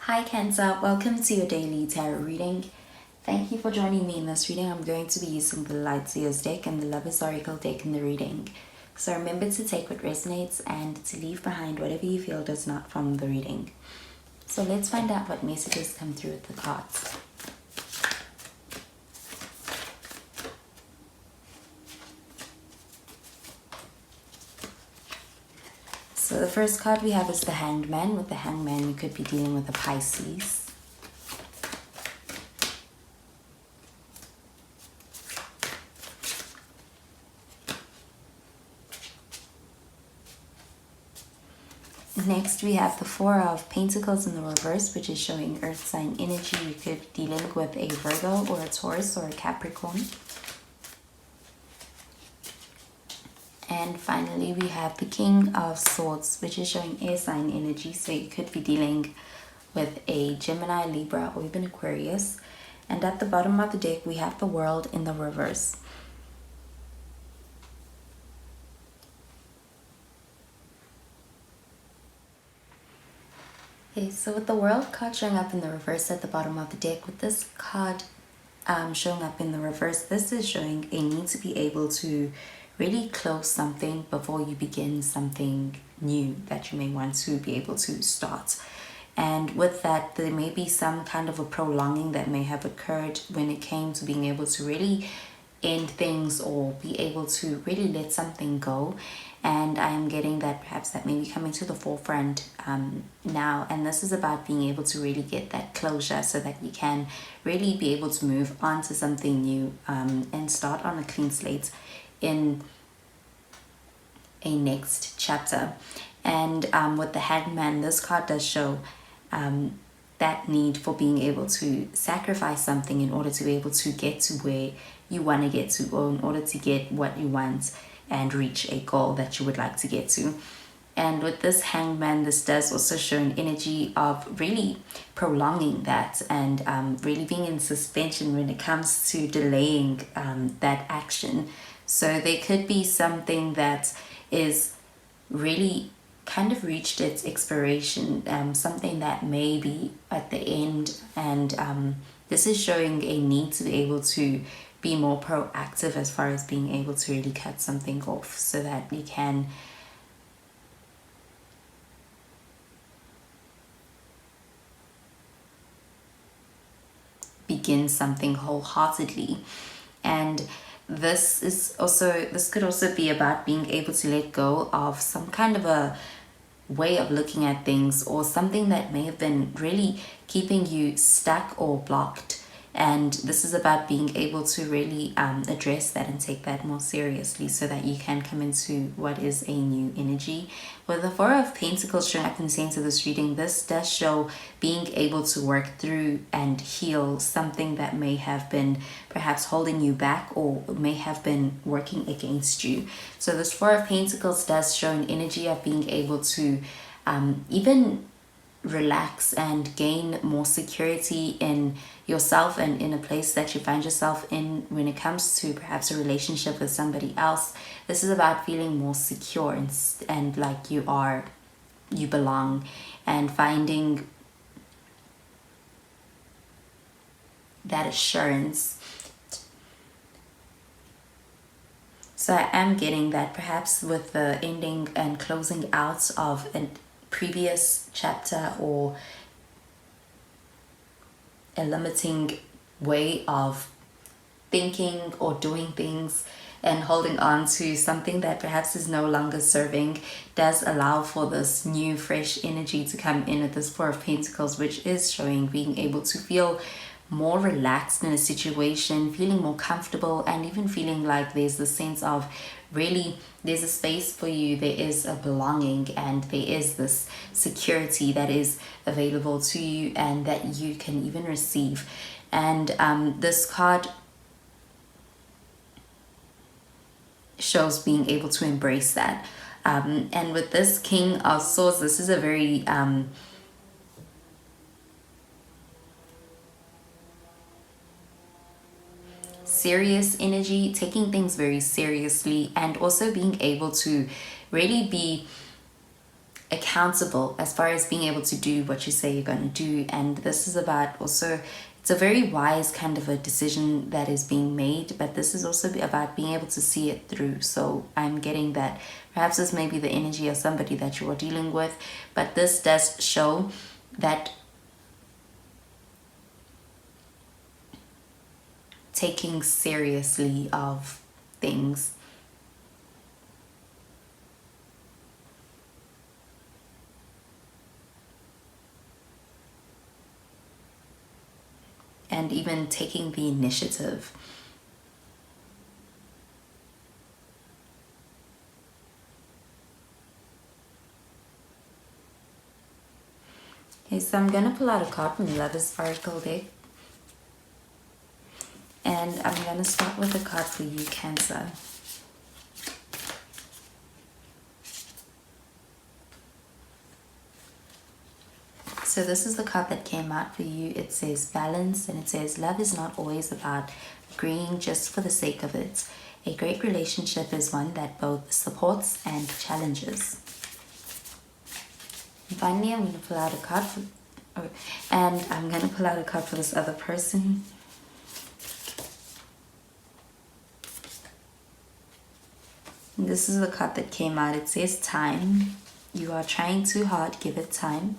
Hi Cancer, welcome to your daily tarot reading. Thank you for joining me in this reading. I'm going to be using the Lightseers deck and the Lover's Oracle deck in the reading. So remember to take what resonates and to leave behind whatever you feel does not from the reading. So let's find out what messages come through with the cards. So the first card we have is the Hanged Man. With the Hanged Man, you could be dealing with a Pisces. Next, we have the Four of Pentacles in the reverse, which is showing Earth sign energy. You could be dealing with a Virgo or a Taurus or a Capricorn. And finally, we have the King of Swords, which is showing air sign energy. So you could be dealing with a Gemini, Libra, or even Aquarius. And at the bottom of the deck, we have the World in the reverse. Okay, so with the World card showing up in the reverse at the bottom of the deck, with this card showing up in the reverse, this is showing a need to be able to really close something before you begin something new that you may want to be able to start. And with that, there may be some kind of a prolonging that may have occurred when it came to being able to really end things or be able to really let something go. And I am getting that perhaps that may be coming to the forefront now, and this is about being able to really get that closure so that you can really be able to move on to something new and start on a clean slate in a next chapter. And with the Hanged Man, this card does show that need for being able to sacrifice something in order to be able to get to where you want to get to, or in order to get what you want and reach a goal that you would like to get to. And with this Hanged Man, this does also show an energy of really prolonging that and really being in suspension when it comes to delaying that action. So there could be something that is really kind of reached its expiration, something that may be at the end, and this is showing a need to be able to be more proactive as far as being able to really cut something off so that you can begin something wholeheartedly. And this could also be about being able to let go of some kind of a way of looking at things, or something that may have been really keeping you stuck or blocked. And this is about being able to really address that and take that more seriously so that you can come into what is a new energy. With the Four of Pentacles showing up in the center of this reading, this does show being able to work through and heal something that may have been perhaps holding you back or may have been working against you. So this Four of Pentacles does show an energy of being able to even relax and gain more security in yourself and in a place that you find yourself in when it comes to perhaps a relationship with somebody else. This is about feeling more secure and like you belong, and finding that assurance. So I am getting that perhaps with the ending and closing out of a previous chapter, or a limiting way of thinking or doing things, and holding on to something that perhaps is no longer serving, does allow for this new fresh energy to come in at this Four of Pentacles, which is showing being able to feel more relaxed in a situation, feeling more comfortable, and even feeling like there's the sense of really there's a space for you, there is a belonging, and there is this security that is available to you and that you can even receive. And this card shows being able to embrace that. And with this King of Swords, this is a very serious energy, taking things very seriously, and also being able to really be accountable as far as being able to do what you say you're going to do. And this is about also, it's a very wise kind of a decision that is being made, but this is also about being able to see it through. So I'm getting that perhaps this may be the energy of somebody that you are dealing with, but this does show that taking seriously of things. And even taking the initiative. Okay, so I'm going to pull out a card from the Lovers Oracle deck. And I'm going to start with a card for you, Cancer. So this is the card that came out for you. It says balance, and it says love is not always about agreeing just for the sake of it. A great relationship is one that both supports and challenges. And finally, I'm going to pull out a card for, and I'm going to pull out a card for this other person. And this is the card that came out. It says time. You are trying too hard. Give it time.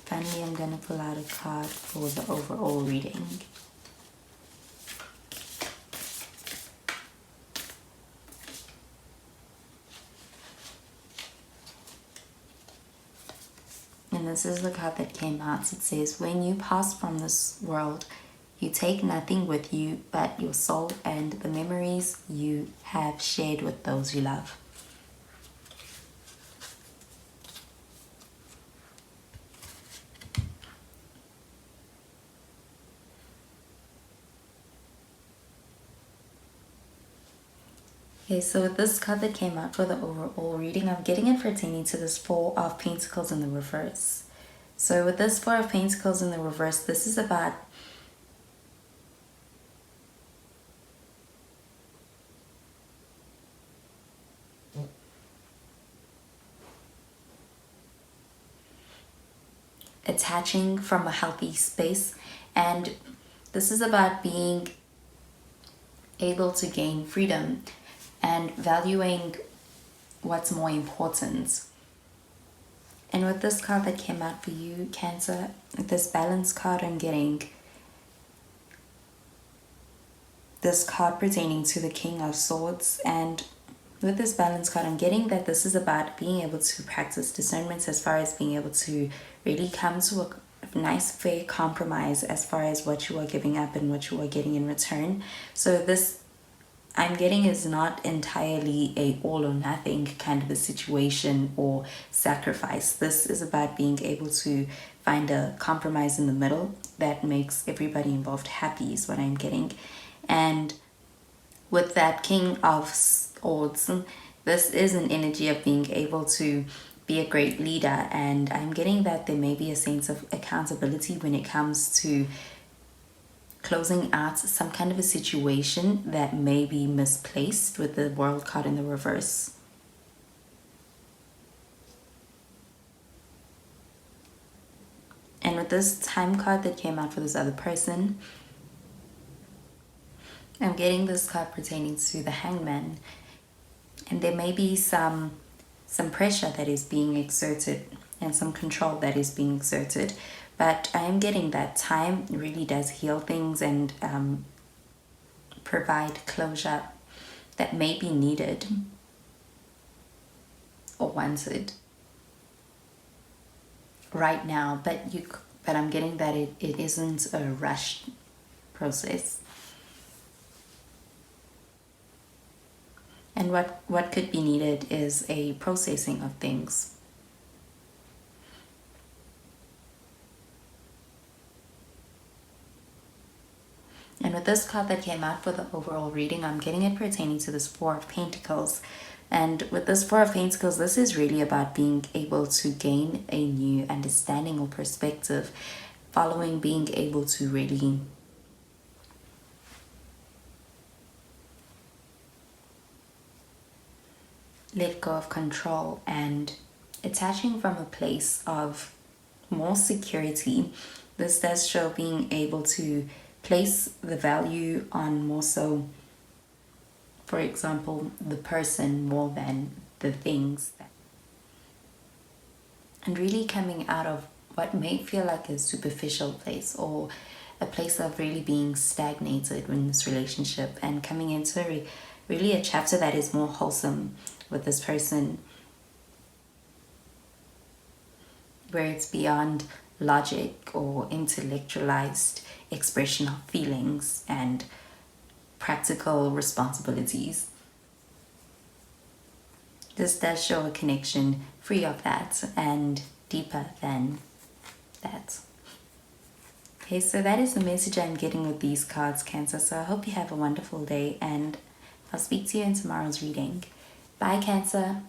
Finally, I'm going to pull out a card for the overall reading. And this is the card that came out. It says, when you pass from this world, you take nothing with you but your soul and the memories you have shared with those you love. Okay, so with this card that came out for the overall reading, I'm getting it pertaining to this Four of Pentacles in the reverse. So with this Four of Pentacles in the reverse, this is about attaching from a healthy space, and this is about being able to gain freedom and valuing what's more important. And with this card that came out for you, Cancer, with this balance card, I'm getting this card pertaining to the King of Swords. And with this balance card, I'm getting that this is about being able to practice discernment as far as being able to really come to a nice fair compromise as far as what you are giving up and what you are getting in return. So this, I'm getting, is not entirely a all or nothing kind of a situation or sacrifice. This is about being able to find a compromise in the middle that makes everybody involved happy is what I'm getting. And with that King of Swords, this is an energy of being able to be a great leader, and I'm getting that there may be a sense of accountability when it comes to closing out some kind of a situation that may be misplaced with the World card in the reverse. And with this Time card that came out for this other person, I'm getting this card pertaining to the Hangman, and there may be some pressure that is being exerted and some control that is being exerted, but I am getting that time really does heal things and provide closure that may be needed or wanted right now, but I'm getting that it isn't a rushed process. And what could be needed is a processing of things. And with this card that came out for the overall reading, I'm getting it pertaining to this Four of Pentacles. And with this Four of Pentacles, this is really about being able to gain a new understanding or perspective, following being able to really let go of control and attaching from a place of more security. This does show being able to place the value on more so, for example, the person more than the things. And really coming out of what may feel like a superficial place or a place of really being stagnated in this relationship and coming into really a chapter that is more wholesome with this person, where it's beyond logic or intellectualized expression of feelings and practical responsibilities. This does show a connection free of that and deeper than that. Okay, so that is the message I'm getting with these cards, Cancer. So I hope you have a wonderful day, and I'll speak to you in tomorrow's reading. Bye, Cancer.